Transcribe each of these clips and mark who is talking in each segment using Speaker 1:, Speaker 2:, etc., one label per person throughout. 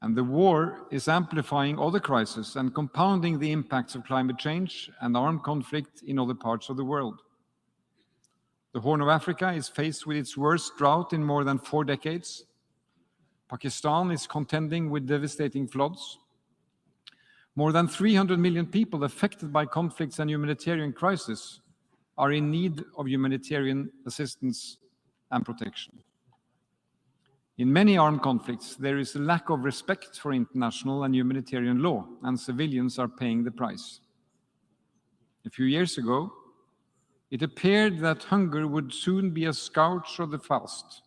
Speaker 1: And the war is amplifying other crises and compounding the impacts of climate change and armed conflict in other parts of the world. The Horn of Africa is faced with its worst drought in more than 4 decades. Pakistan is contending with devastating floods. More than 300 million people affected by conflicts and humanitarian crises are in need of humanitarian assistance and protection. In many armed conflicts, there is a lack of respect for international and humanitarian law, and civilians are paying the price. A few years ago, it appeared that hunger would soon be a scourge of the fast.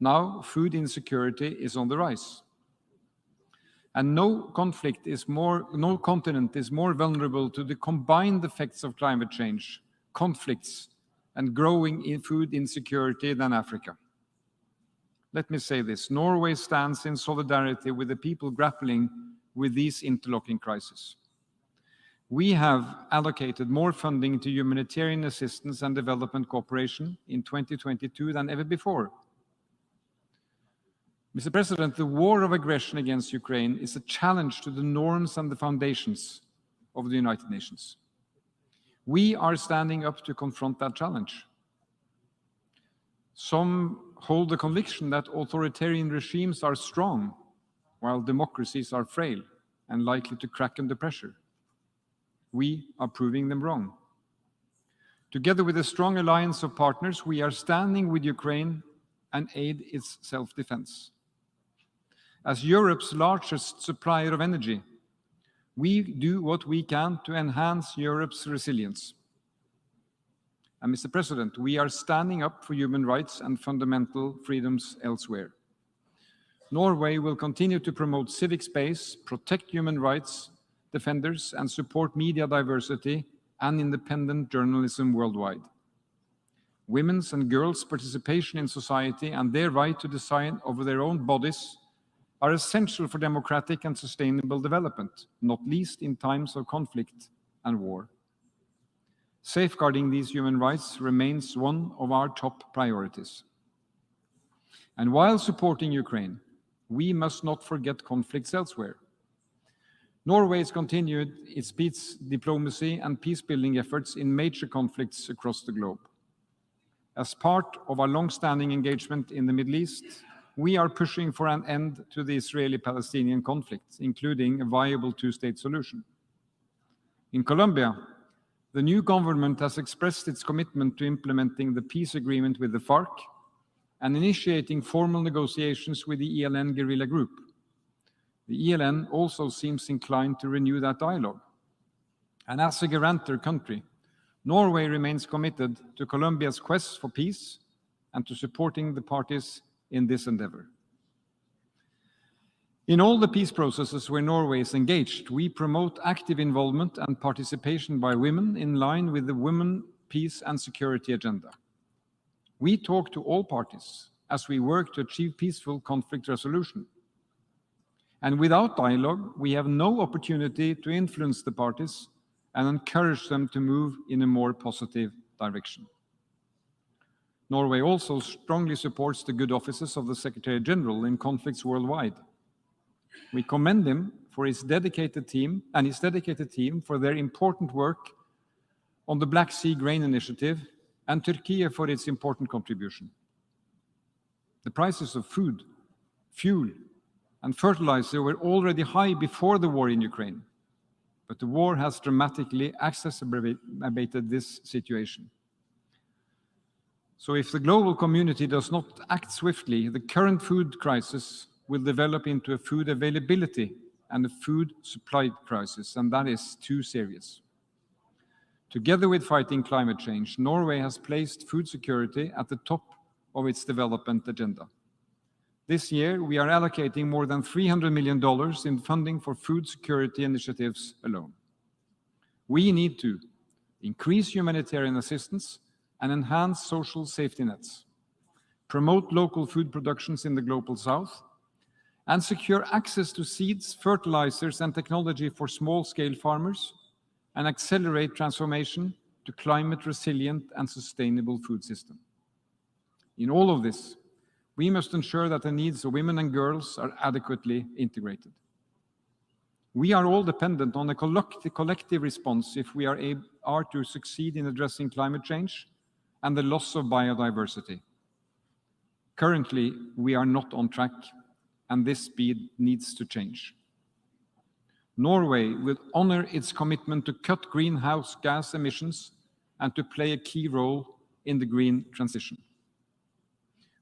Speaker 1: Now, food insecurity is on the rise. And no continent is more vulnerable to the combined effects of climate change, conflicts, and growing food insecurity than Africa. Let me say this: Norway stands in solidarity with the people grappling with these interlocking crises. We have allocated more funding to humanitarian assistance and development cooperation in 2022 than ever before. Mr. President, the war of aggression against Ukraine is a challenge to the norms and the foundations of the United Nations. We are standing up to confront that challenge. Some hold the conviction that authoritarian regimes are strong, while democracies are frail and likely to crack under pressure. We are proving them wrong. Together with a strong alliance of partners, we are standing with Ukraine and aid its self-defense. As Europe's largest supplier of energy, we do what we can to enhance Europe's resilience. And Mr. President, we are standing up for human rights and fundamental freedoms elsewhere. Norway will continue to promote civic space, protect human rights defenders, and support media diversity and independent journalism worldwide. Women's and girls' participation in society and their right to decide over their own bodies are essential for democratic and sustainable development, not least in times of conflict and war. Safeguarding these human rights remains one of our top priorities. And while supporting Ukraine, we must not forget conflicts elsewhere. Norway has continued its peace diplomacy and peace-building efforts in major conflicts across the globe. As part of our long-standing engagement in the Middle East, we are pushing for an end to the Israeli-Palestinian conflict, including a viable two-state solution. In Colombia, the new government has expressed its commitment to implementing the peace agreement with the FARC and initiating formal negotiations with the ELN guerrilla group. The ELN also seems inclined to renew that dialogue. And as a guarantor country, Norway remains committed to Colombia's quest for peace and to supporting the parties in this endeavor. In all the peace processes where Norway is engaged, we promote active involvement and participation by women in line with the Women, Peace and Security agenda. We talk to all parties as we work to achieve peaceful conflict resolution. And without dialogue, we have no opportunity to influence the parties and encourage them to move in a more positive direction. Norway also strongly supports the good offices of the Secretary General in conflicts worldwide. We commend him for his dedicated team for their important work on the Black Sea Grain Initiative and Turkey for its important contribution. The prices of food, fuel, and fertilizer were already high before the war in Ukraine, but the war has dramatically exacerbated this situation. So if the global community does not act swiftly, the current food crisis will develop into a food availability and a food supply crisis, and that is too serious. Together with fighting climate change, Norway has placed food security at the top of its development agenda. This year, we are allocating more than $300 million in funding for food security initiatives alone. We need to increase humanitarian assistance and enhance social safety nets, promote local food productions in the Global South, and secure access to seeds, fertilizers, and technology for small-scale farmers, and accelerate transformation to climate-resilient and sustainable food system. In all of this, We must ensure that the needs of women and girls are adequately integrated. We are all dependent on a collective response if we are to succeed in addressing climate change and the loss of biodiversity. Currently, we are not on track, and this speed needs to change. Norway will honor its commitment to cut greenhouse gas emissions and to play a key role in the green transition.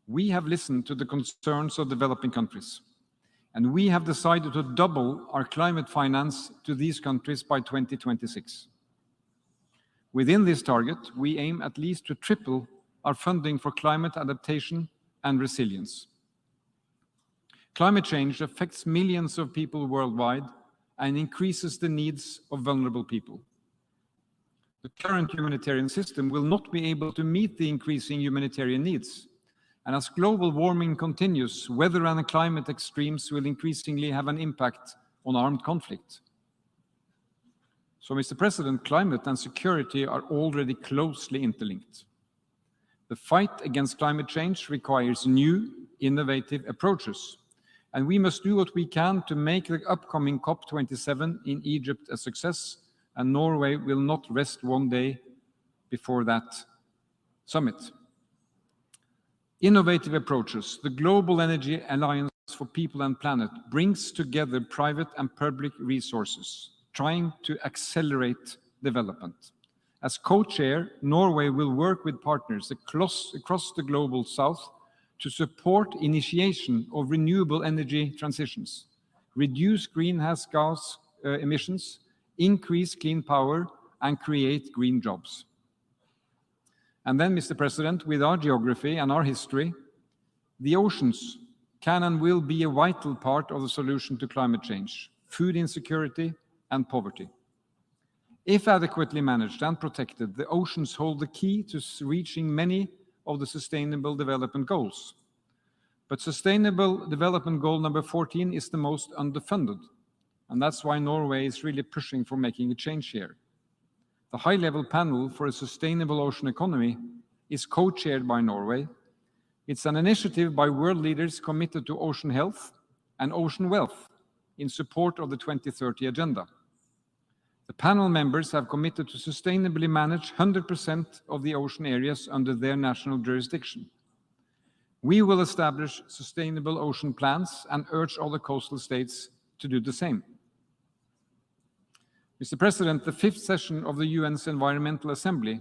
Speaker 1: We have listened to the concerns of developing countries, and we have decided to double our climate finance to these countries by 2026. Within this target, we aim at least to triple our funding for climate adaptation and resilience. Climate change affects millions of people worldwide and increases the needs of vulnerable people. The current humanitarian system will not be able to meet the increasing humanitarian needs. And as global warming continues, weather and climate extremes will increasingly have an impact on armed conflict. So, Mr. President, climate and security are already closely interlinked. The fight against climate change requires new, innovative approaches, and we must do what we can to make the upcoming COP27 in Egypt a success, and Norway will not rest one day before that summit. Innovative approaches, the Global Energy Alliance for People and Planet, brings together private and public resources, trying to accelerate development. As co-chair, Norway will work with partners across the global south to support initiation of renewable energy transitions, reduce greenhouse gas emissions, increase clean power, and create green jobs. And then, Mr. President, with our geography and our history, the oceans can and will be a vital part of the solution to climate change, food insecurity, and poverty. If adequately managed and protected, the oceans hold the key to reaching many of the Sustainable Development Goals. But Sustainable Development Goal number 14 is the most underfunded, and that's why Norway is really pushing for making a change here. The high-level panel for a sustainable ocean economy is co-chaired by Norway. It's an initiative by world leaders committed to ocean health and ocean wealth in support of the 2030 Agenda. The panel members have committed to sustainably manage 100% of the ocean areas under their national jurisdiction. We will establish sustainable ocean plans and urge other coastal states to do the same. Mr. President, the fifth session of the UN's Environmental Assembly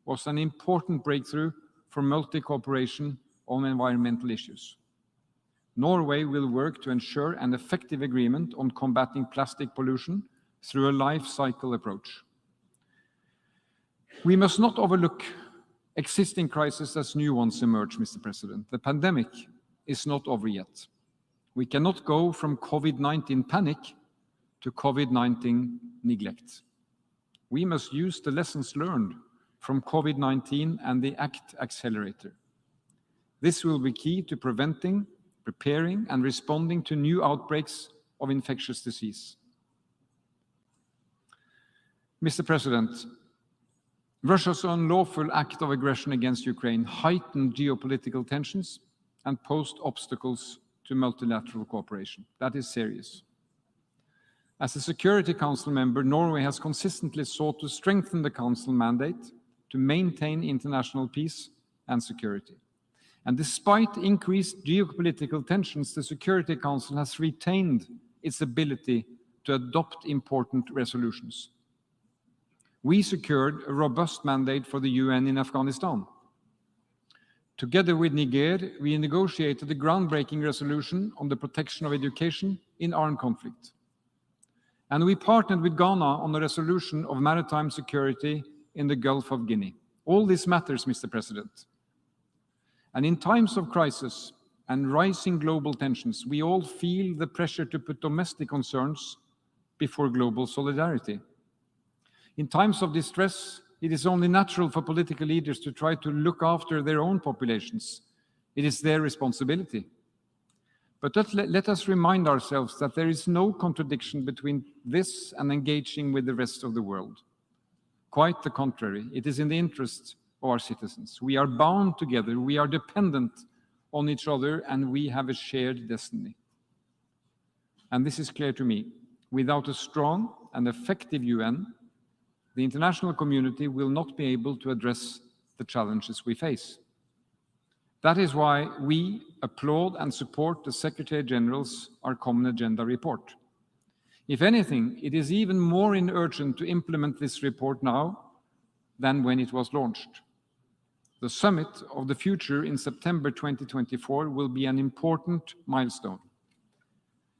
Speaker 1: was an important breakthrough for multi-cooperation on environmental issues. Norway will work to ensure an effective agreement on combating plastic pollution through a life cycle approach. We must not overlook existing crises as new ones emerge, Mr. President. The pandemic is not over yet. We cannot go from COVID-19 panic to COVID-19 neglect. We must use the lessons learned from COVID-19 and the ACT Accelerator. This will be key to preventing, preparing, and responding to new outbreaks of infectious disease. Mr. President, Russia's unlawful act of aggression against Ukraine heightened geopolitical tensions and posed obstacles to multilateral cooperation. That is serious. As a Security Council member, Norway has consistently sought to strengthen the Council mandate to maintain international peace and security. And despite increased geopolitical tensions, the Security Council has retained its ability to adopt important resolutions. We secured a robust mandate for the UN in Afghanistan. Together with Niger, we negotiated a groundbreaking resolution on the protection of education in armed conflict. And we partnered with Ghana on a resolution of maritime security in the Gulf of Guinea. All this matters, Mr. President. And in times of crisis and rising global tensions, we all feel the pressure to put domestic concerns before global solidarity. In times of distress, it is only natural for political leaders to try to look after their own populations. It is their responsibility. But let us remind ourselves that there is no contradiction between this and engaging with the rest of the world. Quite the contrary, it is in the interest of our citizens. We are bound together, we are dependent on each other, and we have a shared destiny. And this is clear to me. Without a strong and effective UN, the international community will not be able to address the challenges we face. That is why we applaud and support the Secretary General's Our Common Agenda report. If anything, it is even more urgent to implement this report now than when it was launched. The Summit of the Future in September 2024 will be an important milestone.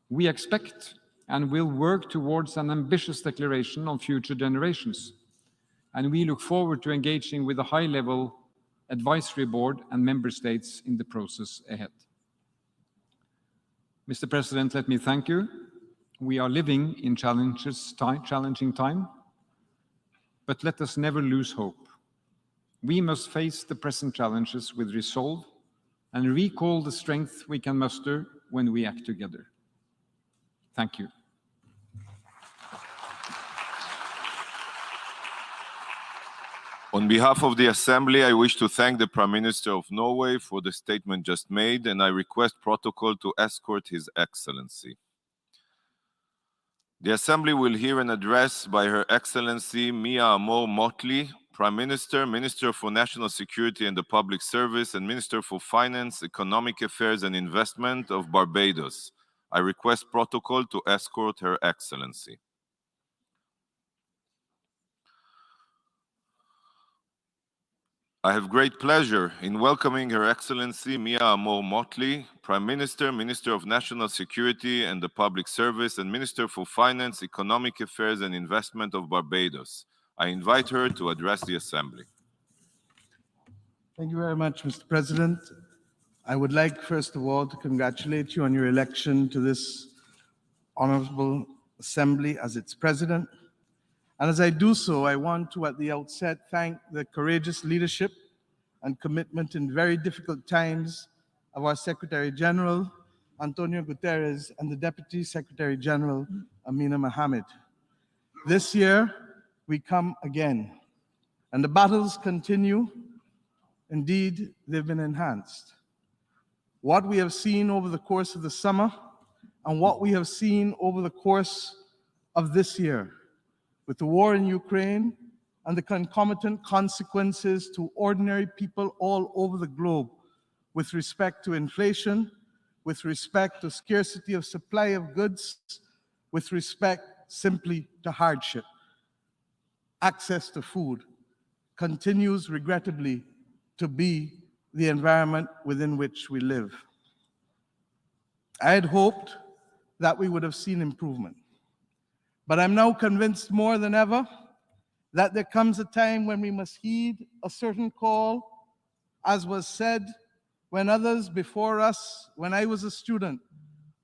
Speaker 1: We expect and will work towards an ambitious declaration on future generations, and we look forward to engaging with the high-level advisory board and member states in the process ahead. Mr. President, let me thank you. We are living in challenging time, but let us never lose hope. We must face the present challenges with resolve and recall the strength we can muster when we act together. Thank you.
Speaker 2: On behalf of the Assembly, I wish to thank the Prime Minister of Norway for the statement just made, and I request protocol to escort His Excellency. The Assembly will hear an address by Her Excellency Mia Amor Motley, Prime Minister, Minister for National Security and the Public Service, and Minister for Finance, Economic Affairs and Investment of Barbados. I request protocol to escort Her Excellency. I have great pleasure in welcoming Her Excellency Mia Amor Motley, Prime Minister, Minister of National Security and the Public Service, and Minister for Finance, Economic Affairs and Investment of Barbados. I invite her to address the Assembly.
Speaker 3: Thank you very much, Mr. President. I would like, first of all, to congratulate you on your election to this honorable Assembly as its President. And as I do so, I want to, at the outset, thank the courageous leadership and commitment in very difficult times of our Secretary General, Antonio Guterres, and the Deputy Secretary General, Amina Mohammed. This year, we come again, and the battles continue. Indeed, they've been enhanced. What we have seen over the course of the summer and what we have seen over the course of this year, with the war in Ukraine and the concomitant consequences to ordinary people all over the globe with respect to inflation, with respect to scarcity of supply of goods, with respect simply to hardship. Access to food continues regrettably to be the environment within which we live. I had hoped that we would have seen improvement. But I'm now convinced more than ever that there comes a time when we must heed a certain call, as was said when others before us, when I was a student,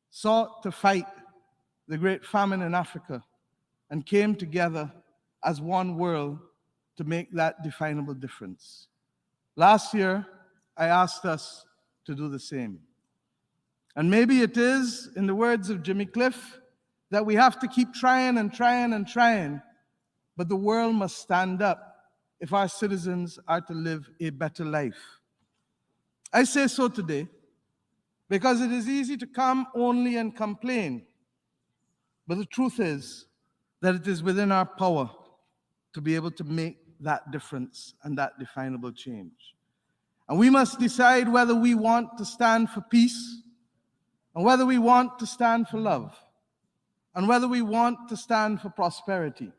Speaker 3: sought to fight the great famine in Africa and came together as one world to make that definable difference. Last year, I asked us to do the same. And maybe it is, in the words of Jimmy Cliff, that we have to keep trying and trying and trying, but the world must stand up if our citizens are to live a better life. I say so today because it is easy to come only and complain, but the truth is that it is within our power to be able to make that difference and that definable change. And we must decide whether we want to stand for peace and whether we want to stand for love, and whether we want to stand for prosperity,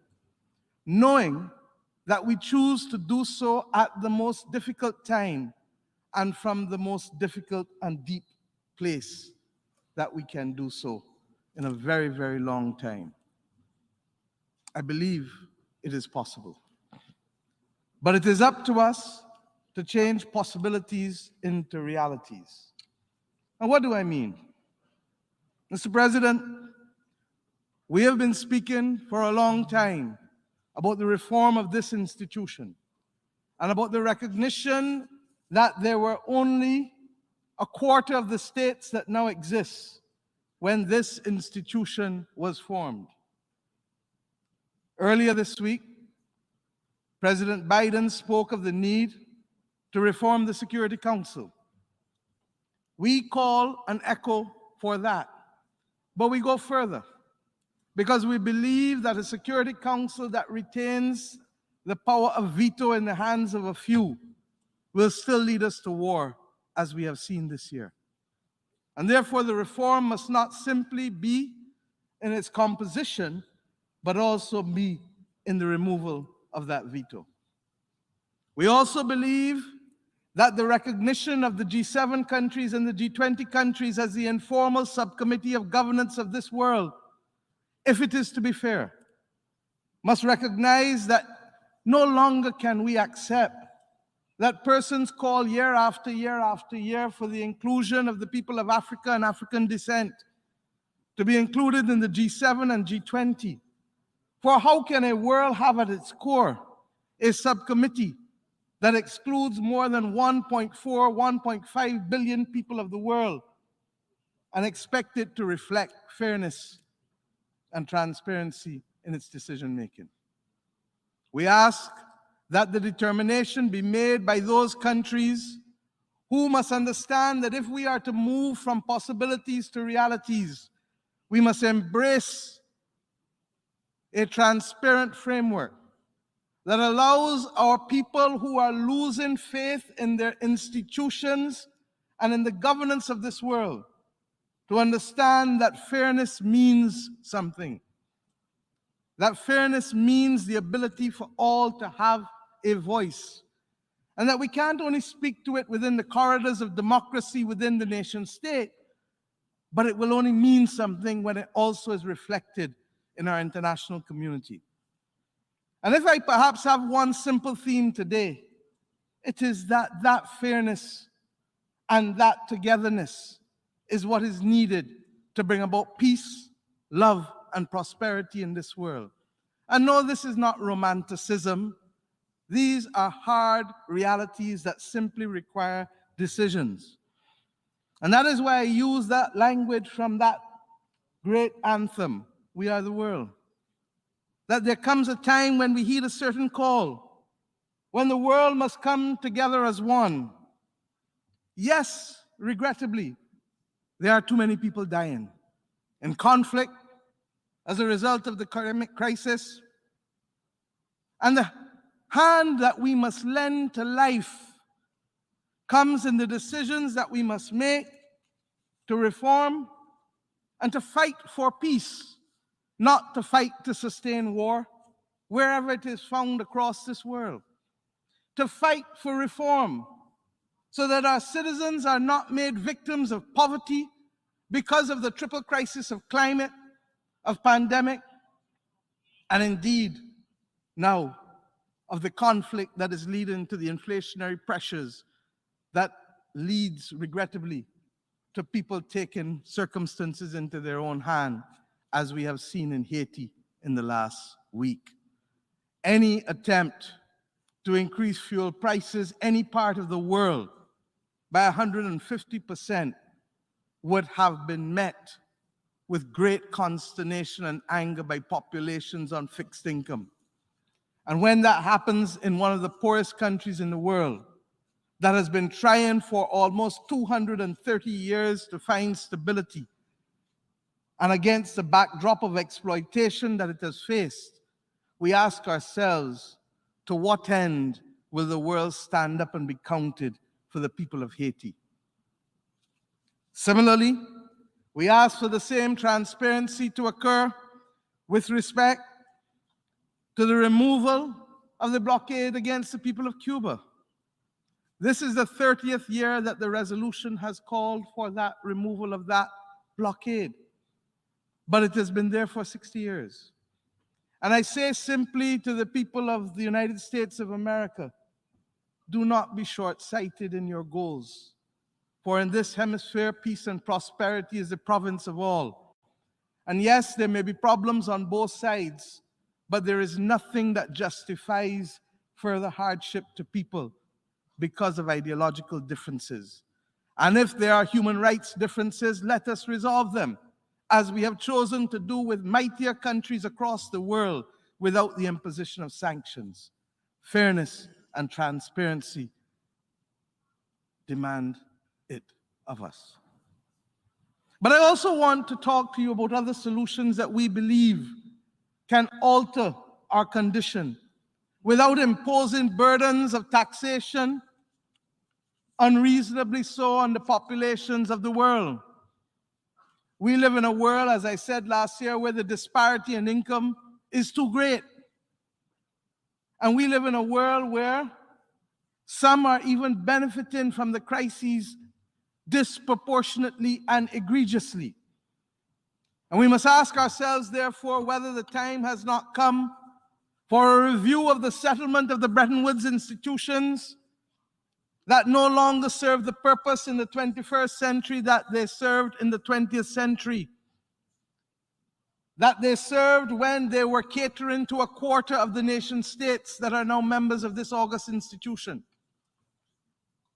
Speaker 3: knowing that we choose to do so at the most difficult time and from the most difficult and deep place that we can do so in a very, very long time. I believe it is possible. But it is up to us to change possibilities into realities. And what do I mean? Mr. President, we have been speaking for a long time about the reform of this institution and about the recognition that there were only a quarter of the states that now exist when this institution was formed. Earlier this week, President Biden spoke of the need to reform the Security Council. We call an echo for that. But we go further because we believe that a Security Council that retains the power of veto in the hands of a few will still lead us to war, as we have seen this year. And therefore, the reform must not simply be in its composition, but also be in the removal of that veto. We also believe that the recognition of the G7 countries and the G20 countries as the informal subcommittee of governance of this world, if it is to be fair, must recognize that no longer can we accept that persons call year after year after year for the inclusion of the people of Africa and African descent to be included in the G7 and G20. For how can a world have at its core a subcommittee that excludes more than 1.4, 1.5 billion people of the world and expect it to reflect fairness and transparency in its decision making? We ask that the determination be made by those countries who must understand that if we are to move from possibilities to realities, we must embrace a transparent framework that allows our people who are losing faith in their institutions and in the governance of this world to understand that fairness means something. That fairness means the ability for all to have a voice, and that we can't only speak to it within the corridors of democracy within the nation state, but it will only mean something when it also is reflected in our international community. And if I perhaps have one simple theme today, it is that fairness and that togetherness is what is needed to bring about peace, love, and prosperity in this world. And no, this is not romanticism. These are hard realities that simply require decisions. And that is why I use that language from that great anthem, We Are the World. That there comes a time when we heed a certain call, when the world must come together as one. Yes, regrettably, there are too many people dying in conflict as a result of the climate crisis. And the hand that we must lend to life comes in the decisions that we must make to reform and to fight for peace, not to fight to sustain war, wherever it is found across this world. To fight for reform so that our citizens are not made victims of poverty because of the triple crisis of climate, of pandemic, and indeed now of the conflict that is leading to the inflationary pressures that leads, regrettably, to people taking circumstances into their own hand, as we have seen in Haiti in the last week. Any attempt to increase fuel prices any part of the world by 150% would have been met with great consternation and anger by populations on fixed income. And when that happens in one of the poorest countries in the world that has been trying for almost 230 years to find stability, and against the backdrop of exploitation that it has faced, we ask ourselves, to what end will the world stand up and be counted for the people of Haiti? Similarly, we ask for the same transparency to occur with respect to the removal of the blockade against the people of Cuba. This is the 30th year that the resolution has called for that removal of that blockade, but it has been there for 60 years. And I say simply to the people of the United States of America, do not be short-sighted in your goals, for in this hemisphere, peace and prosperity is the province of all. And yes, there may be problems on both sides, but there is nothing that justifies further hardship to people because of ideological differences. And if there are human rights differences, let us resolve them, as we have chosen to do with mightier countries across the world without the imposition of sanctions. Fairness and transparency demand it. of us. But I also want to talk to you about other solutions that we believe can alter our condition without imposing burdens of taxation, unreasonably so, on the populations of the world. We live in a world, as I said last year, where the disparity in income is too great. And we live in a world where some are even benefiting from the crises disproportionately and egregiously. And we must ask ourselves, therefore, whether the time has not come for a review of the settlement of the Bretton Woods institutions that no longer serve the purpose in the 21st century that they served in the 20th century, that they served when they were catering to a quarter of the nation states that are now members of this august institution.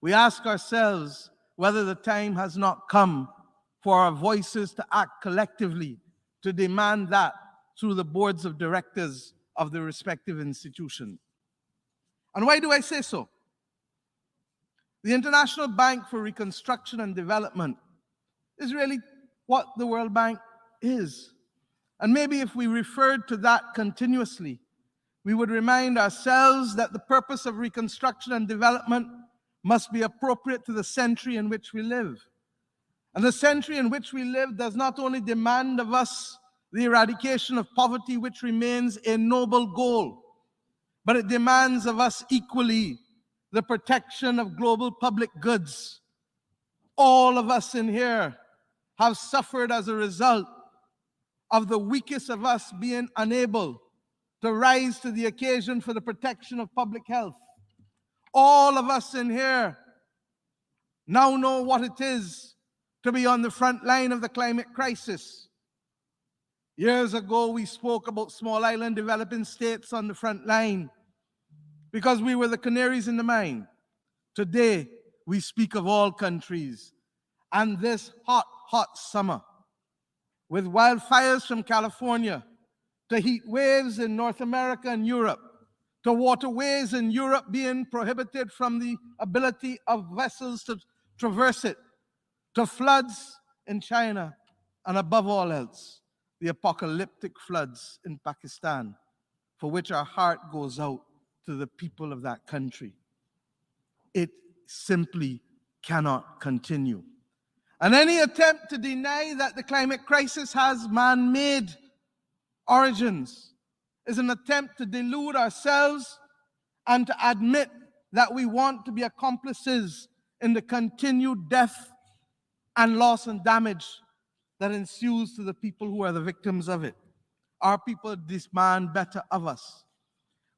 Speaker 3: We ask ourselves whether the time has not come for our voices to act collectively to demand that through the boards of directors of the respective institutions. And why do I say so? The International Bank for Reconstruction and Development is really what the World Bank is. And maybe if we referred to that continuously, we would remind ourselves that the purpose of reconstruction and development must be appropriate to the century in which we live. And the century in which we live does not only demand of us the eradication of poverty, which remains a noble goal, but it demands of us equally the protection of global public goods. All of us in here have suffered as a result of the weakest of us being unable to rise to the occasion for the protection of public health. All of us in here now know what it is to be on the front line of the climate crisis. Years ago, we spoke about small island developing states on the front line because we were the canaries in the mine. Today, we speak of all countries. And this hot, hot summer, with wildfires from California, to heat waves in North America and Europe, to waterways in Europe being prohibited from the ability of vessels to traverse it, to floods in China, and above all else, the apocalyptic floods in Pakistan, for which our heart goes out to the people of that country. It simply cannot continue. And any attempt to deny that the climate crisis has man-made origins is an attempt to delude ourselves and to admit that we want to be accomplices in the continued death and loss and damage that ensues to the people who are the victims of it. Our people demand better of us.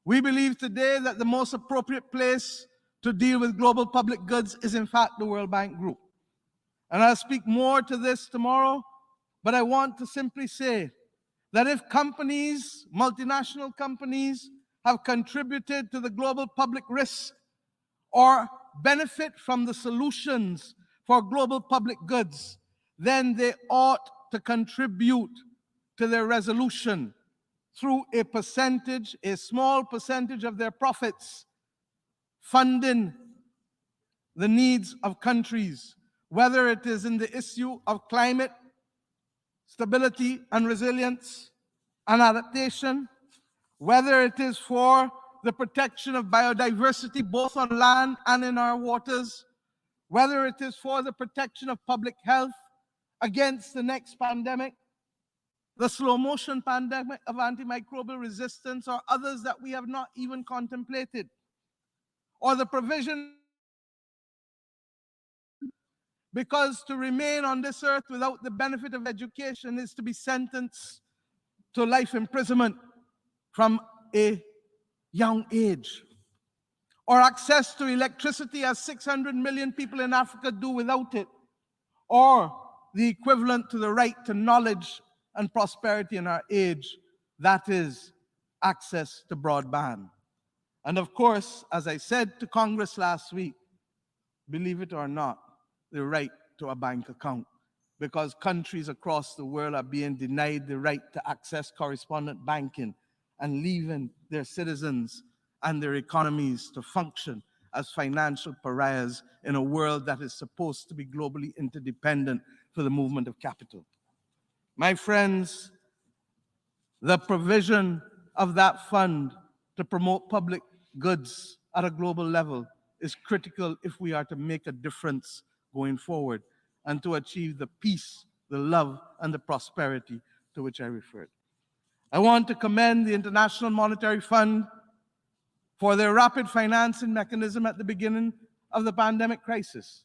Speaker 3: We believe today that the most appropriate place to deal with global public goods is in fact the World Bank Group. And I'll speak more to this tomorrow, but I want to simply say that if companies, multinational companies, have contributed to the global public risk or benefit from the solutions for global public goods, then they ought to contribute to their resolution through a percentage, a small percentage of their profits, funding the needs of countries, whether it is in the issue of climate stability and resilience and adaptation, whether it is for the protection of biodiversity both on land and in our waters, whether it is for the protection of public health against the next pandemic, the slow motion pandemic of antimicrobial resistance, or others that we have not even contemplated, or the provision, because to remain on this earth without the benefit of education is to be sentenced to life imprisonment from a young age, or access to electricity as 600 million people in Africa do without it, or the equivalent to the right to knowledge and prosperity in our age, that is access to broadband. And of course, as I said to Congress last week, believe it or not, the right to a bank account, because countries across the world are being denied the right to access correspondent banking and leaving their citizens and their economies to function as financial pariahs in a world that is supposed to be globally interdependent for the movement of capital. My friends, the provision of that fund to promote public goods at a global level is critical if we are to make a difference going forward and to achieve the peace, the love, and the prosperity to which I referred. I want to commend the International Monetary Fund for their rapid financing mechanism at the beginning of the pandemic crisis,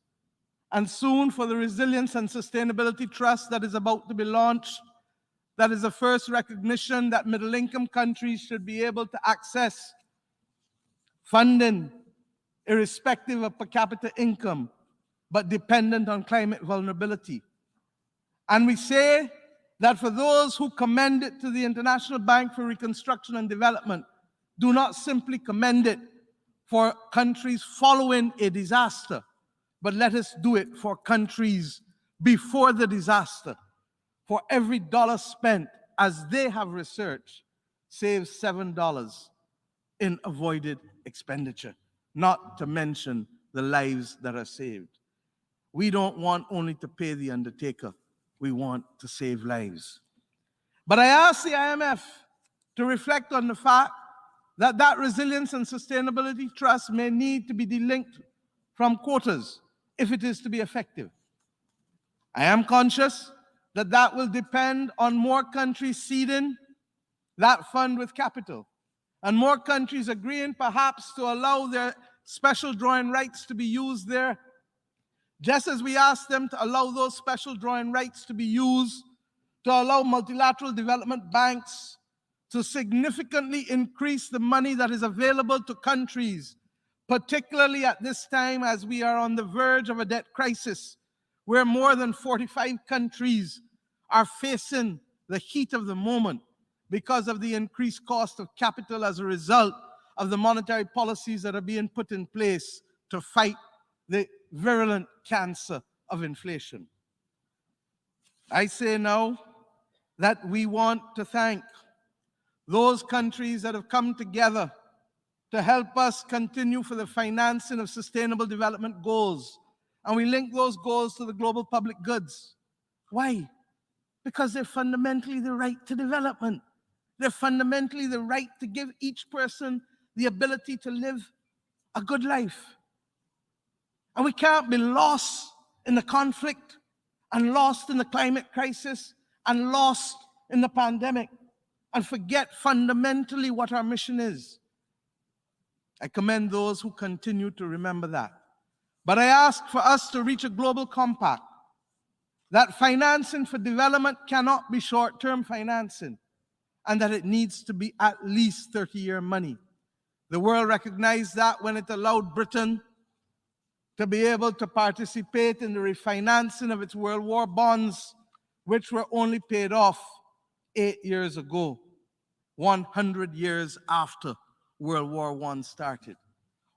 Speaker 3: and soon for the Resilience and Sustainability Trust that is about to be launched. That is the first recognition that middle-income countries should be able to access funding irrespective of per capita income, but dependent on climate vulnerability. And we say that for those who commend it to the International Bank for Reconstruction and Development, do not simply commend it for countries following a disaster, but let us do it for countries before the disaster. For every dollar spent, as they have researched, saves $7 in avoided expenditure, not to mention the lives that are saved. We don't want only to pay the undertaker, we want to save lives. But I ask the IMF to reflect on the fact that that Resilience and Sustainability Trust may need to be delinked from quotas if it is to be effective. I am conscious that that will depend on more countries seeding that fund with capital, and more countries agreeing perhaps to allow their special drawing rights to be used there, just as we asked them to allow those special drawing rights to be used to allow multilateral development banks to significantly increase the money that is available to countries, particularly at this time as we are on the verge of a debt crisis, where more than 45 countries are facing the heat of the moment because of the increased cost of capital as a result of the monetary policies that are being put in place to fight the virulent cancer of inflation. I say now that we want to thank those countries that have come together to help us continue for the financing of sustainable development goals. And we link those goals to the global public goods. Why? Because they're fundamentally the right to development. They're fundamentally the right to give each person the ability to live a good life. And we can't be lost in the conflict and lost in the climate crisis and lost in the pandemic and forget fundamentally what our mission is. I commend those who continue to remember that. But I ask for us to reach a global compact that financing for development cannot be short-term financing and that it needs to be at least 30-year money. The world recognized that when it allowed Britain to be able to participate in the refinancing of its World War bonds, which were only paid off 8 years ago, 100 years after World War I started.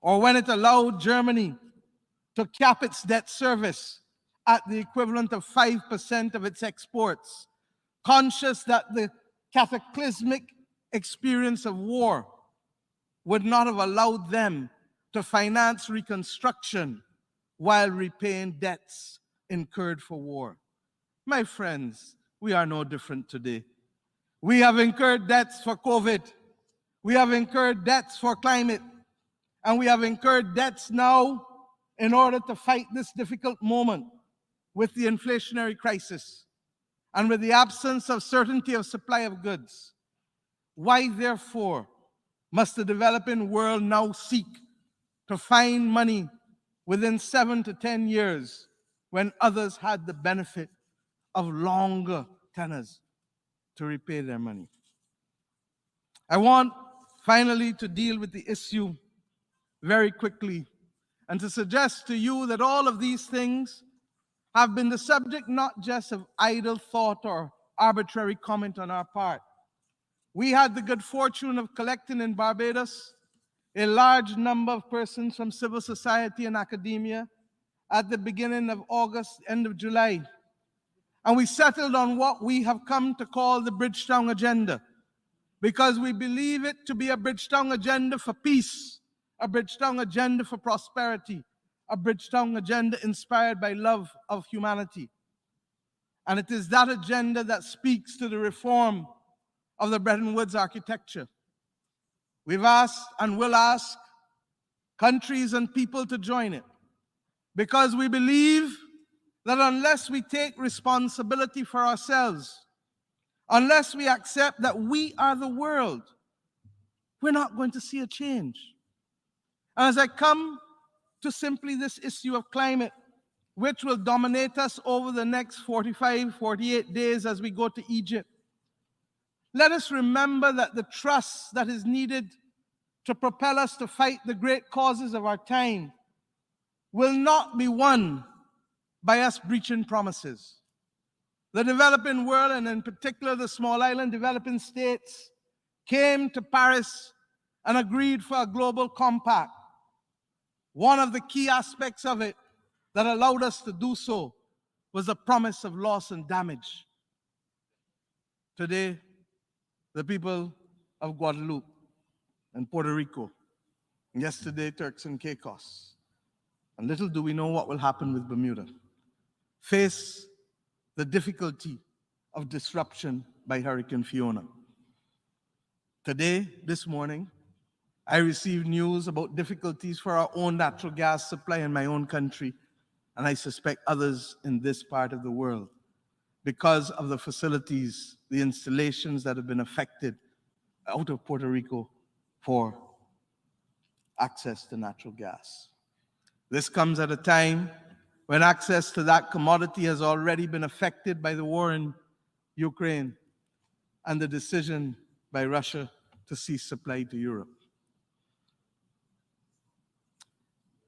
Speaker 3: Or when it allowed Germany to cap its debt service at the equivalent of 5% of its exports, conscious that the cataclysmic experience of war would not have allowed them to finance reconstruction while repaying debts incurred for war. My friends, we are no different today. We have incurred debts for COVID. We have incurred debts for climate. And we have incurred debts now in order to fight this difficult moment with the inflationary crisis and with the absence of certainty of supply of goods. Why, therefore, must the developing world now seek to find money within 7 to 10 years when others had the benefit of longer tenors to repay their money? I want finally to deal with the issue very quickly and to suggest to you that all of these things have been the subject not just of idle thought or arbitrary comment on our part. We had the good fortune of collecting in Barbados a large number of persons from civil society and academia at the beginning of August, end of July. And we settled on what we have come to call the Bridgetown Agenda, because we believe it to be a Bridgetown agenda for peace a Bridgetown agenda for prosperity, a Bridgetown agenda inspired by love of humanity. And it is that agenda that speaks to the reform of the Bretton Woods architecture. We've asked and will ask countries and people to join it because we believe that unless we take responsibility for ourselves, unless we accept that we are the world, we're not going to see a change. And as I come to simply this issue of climate, which will dominate us over the next 45, 48 days as we go to Egypt, let us remember that the trust that is needed to propel us to fight the great causes of our time will not be won by us breaching promises. The developing world, and in particular the small island developing states, came to Paris and agreed for a global compact. One of the key aspects of it that allowed us to do so was the promise of loss and damage. Today, the people of Guadeloupe and Puerto Rico, and yesterday Turks and Caicos, and little do we know what will happen with Bermuda, face the difficulty of disruption by Hurricane Fiona. Today, this morning, I received news about difficulties for our own natural gas supply in my own country, and I suspect others in this part of the world, because of the facilities, the installations that have been affected out of Puerto Rico for access to natural gas. This comes at a time when access to that commodity has already been affected by the war in Ukraine and the decision by Russia to cease supply to Europe.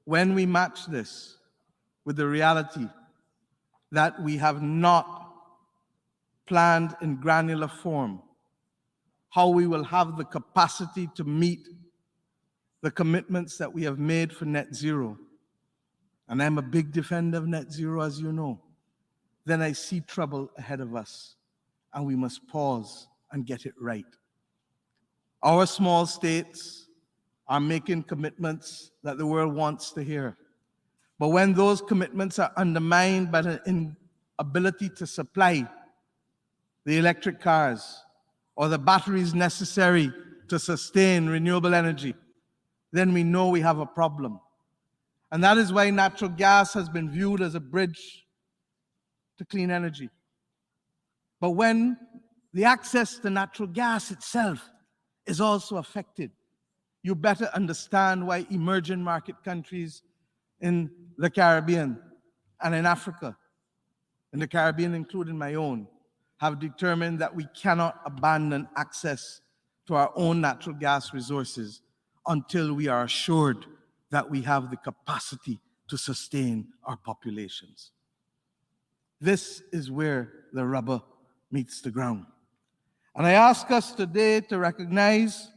Speaker 3: When we match this with the reality that we have not planned in granular form how we will have the capacity to meet the commitments that we have made for net zero, and I'm a big defender of net zero, as you know, then I see trouble ahead of us, and we must pause and get it right. Our small states are making commitments that the world wants to hear. But when those commitments are undermined by the inability to supply the electric cars or the batteries necessary to sustain renewable energy, then we know we have a problem. And that is why natural gas has been viewed as a bridge to clean energy. But when the access to natural gas itself is also affected, you better understand why emerging market countries in the Caribbean and in Africa, in the Caribbean including my own, have determined that we cannot abandon access to our own natural gas resources until we are assured that we have the capacity to sustain our populations. This is where the rubber meets the ground. And I ask us today to recognize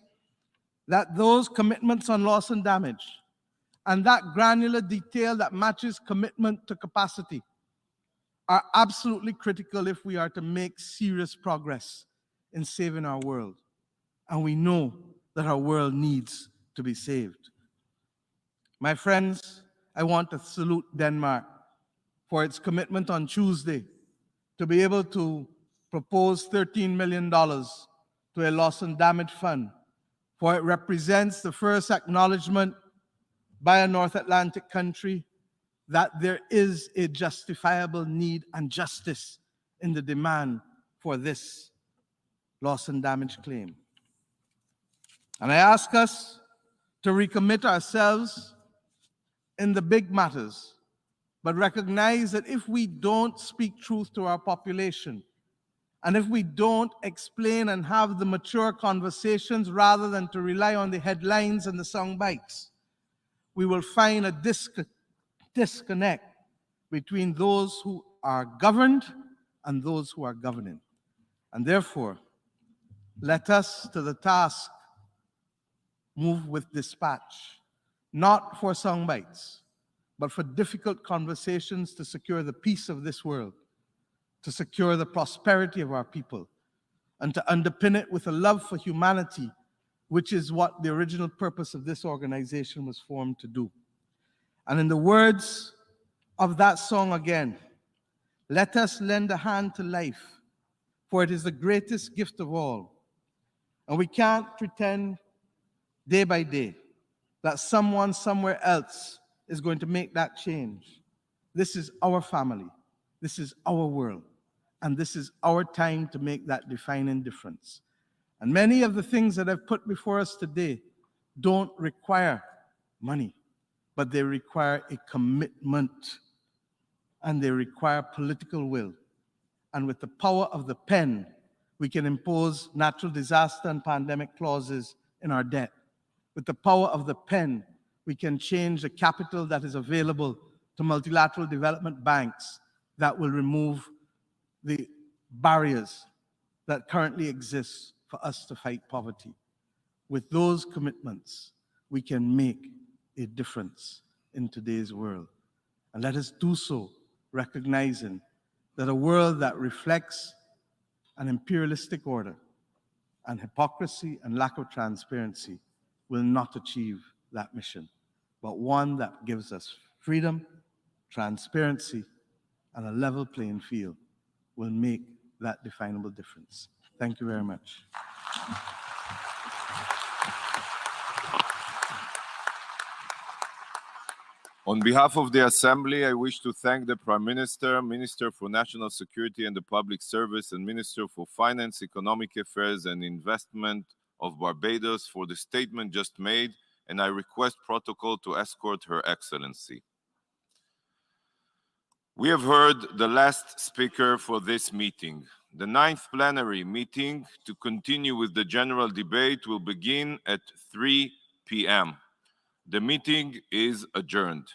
Speaker 3: that those commitments on loss and damage and that granular detail that matches commitment to capacity are absolutely critical if we are to make serious progress in saving our world. And we know that our world needs to be saved. My friends, I want to salute Denmark for its commitment on Tuesday to be able to propose $13 million to a loss and damage fund, for it represents the first acknowledgement by a North Atlantic country that there is a justifiable need and justice in the demand for this loss and damage claim. And I ask us to recommit ourselves in the big matters, but recognize that if we don't speak truth to our population, and if we don't explain and have the mature conversations rather than to rely on the headlines and the sound bites, we will find a disconnect between those who are governed and those who are governing. And therefore, let us to the task move with dispatch, not for sound bites, but for difficult conversations to secure the peace of this world, to secure the prosperity of our people, and to underpin it with a love for humanity which is what the original purpose of this organization was formed to do. And in the words of that song again, let us lend a hand to life, for it is the greatest gift of all. And we can't pretend day by day that someone somewhere else is going to make that change. This is our family. This is our world. And this is our time to make that defining difference. And many of the things that I've put before us today don't require money, but they require a commitment and they require political will. And with the power of the pen, we can impose natural disaster and pandemic clauses in our debt. With the power of the pen, we can change the capital that is available to multilateral development banks that will remove the barriers that currently exist for us to fight poverty. With those commitments, we can make a difference in today's world. And let us do so recognizing that a world that reflects an imperialistic order and hypocrisy and lack of transparency will not achieve that mission, but one that gives us freedom, transparency, and a level playing field will make that definable difference. Thank you very much.
Speaker 2: On behalf of the Assembly, I wish to thank the Prime Minister, Minister for National Security and the Public Service, and Minister for Finance, Economic Affairs and Investment of Barbados for the statement just made, and I request protocol to escort Her Excellency. We have heard the last speaker for this meeting. The 9th plenary meeting to continue with the general debate will begin at 3 p.m. The meeting is adjourned.